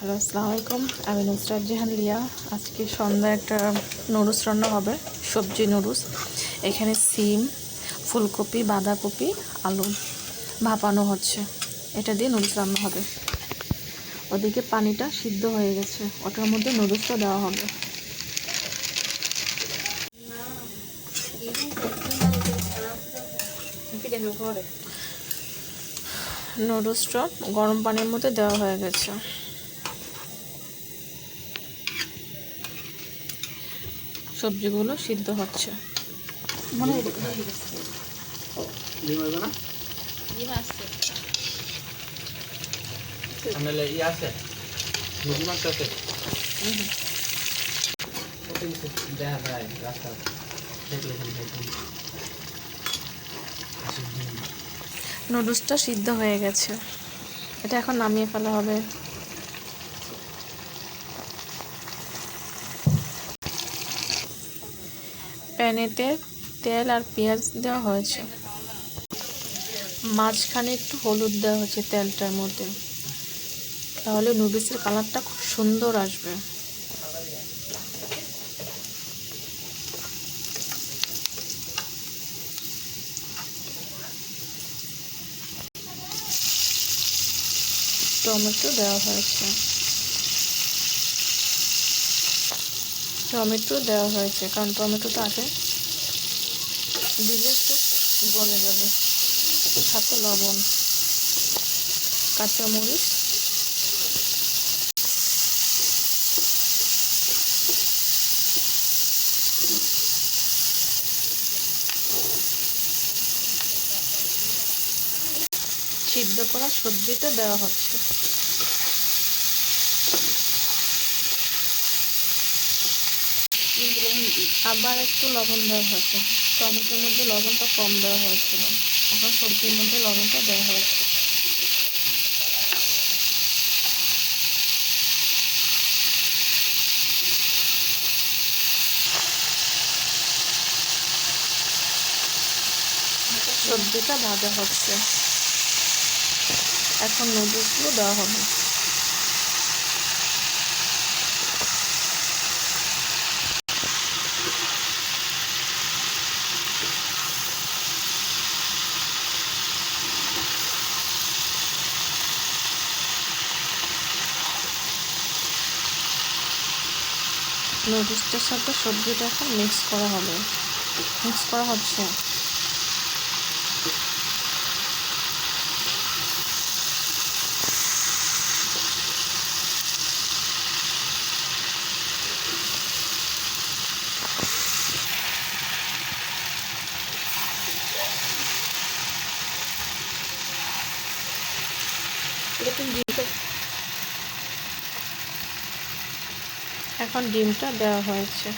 Hello, আসসালামু আলাইকুম। আমি নুসরাত জাহান লিয়া। আজকে সন্ধ্যায় একটা নুডলস রান্না হবে, সবজি নুডলস। এখানে সিম, ফুলকপি, বাঁধাকপি, আলু ভাপানো হচ্ছে। এটা দিয়ে নুডলস রান্না হবে। ওদিকে পানিটা সিদ্ধ হয়ে গেছে, ওটার মধ্যে নুডলসটা দেওয়া হবে। নুডলসটা গরম পানির মধ্যে দেওয়া হয়ে গেছে। সবজিগুলো সিদ্ধ হচ্ছে। নুডলসটা সিদ্ধ হয়ে গেছে, এটা এখন নামিয়ে ফেলা হবে। প্যানেতে তেল আর পেঁয়াজ দেওয়া হয়েছে, মাঝখানে একটু হলুদ দেওয়া হচ্ছে তেলটার মধ্যে, তাহলে নুডলসের কালারটা খুব সুন্দর আসবে। টমেটো দেওয়া হয়েছে, কারণ টমেটোটা আগে দিলে একটু গলে যাবে। সাথে লবণ, কাঁচামরিচ, সিদ্ধ করা সবজিটা দেওয়া হচ্ছে। আবার একটু লবণ দেওয়া হয়েছে, টমেটোর মধ্যে লবণটা কম দেওয়া হয়েছিল, এখন সবজির মধ্যে লবণটা দেওয়া হয়েছে। সবজিটা ভাজা হচ্ছে, এখন নুডলসগুলো দেওয়া হবে। নুডলসটার সাথে সবজিটা এখন মিক্স করা হচ্ছে। এখন ডিমটা দেওয়া হয়েছে,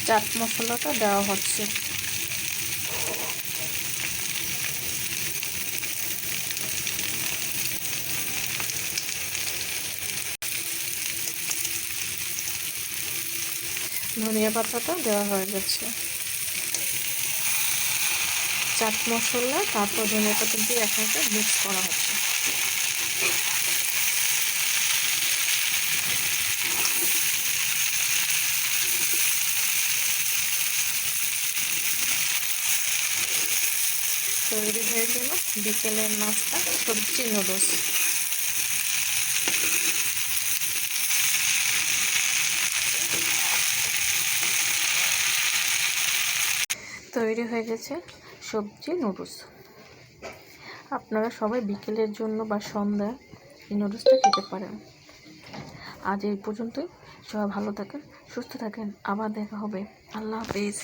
চাট মশলাটা দেওয়া হচ্ছে। ধনিয়া পাতাটা দেওয়া হয়ে গেছে। চাট মশলা তারপর ধনিয়া পাতা দিয়ে একসাথে মিক্স করা হচ্ছে। তৈরি হয়ে গেল বিকেলের নাস্তা, সবজি নুডলস। তৈরি হয়ে গেছে সবজি নুডলস। আপনারা সবাই বিকেলের জন্য বা সন্ধ্যায় এই নুডলসটা খেতে পারেন। আজ এই পর্যন্তই। সবাই ভালো থাকেন, সুস্থ থাকেন, আবার দেখা হবে। আল্লাহ হাফেজ।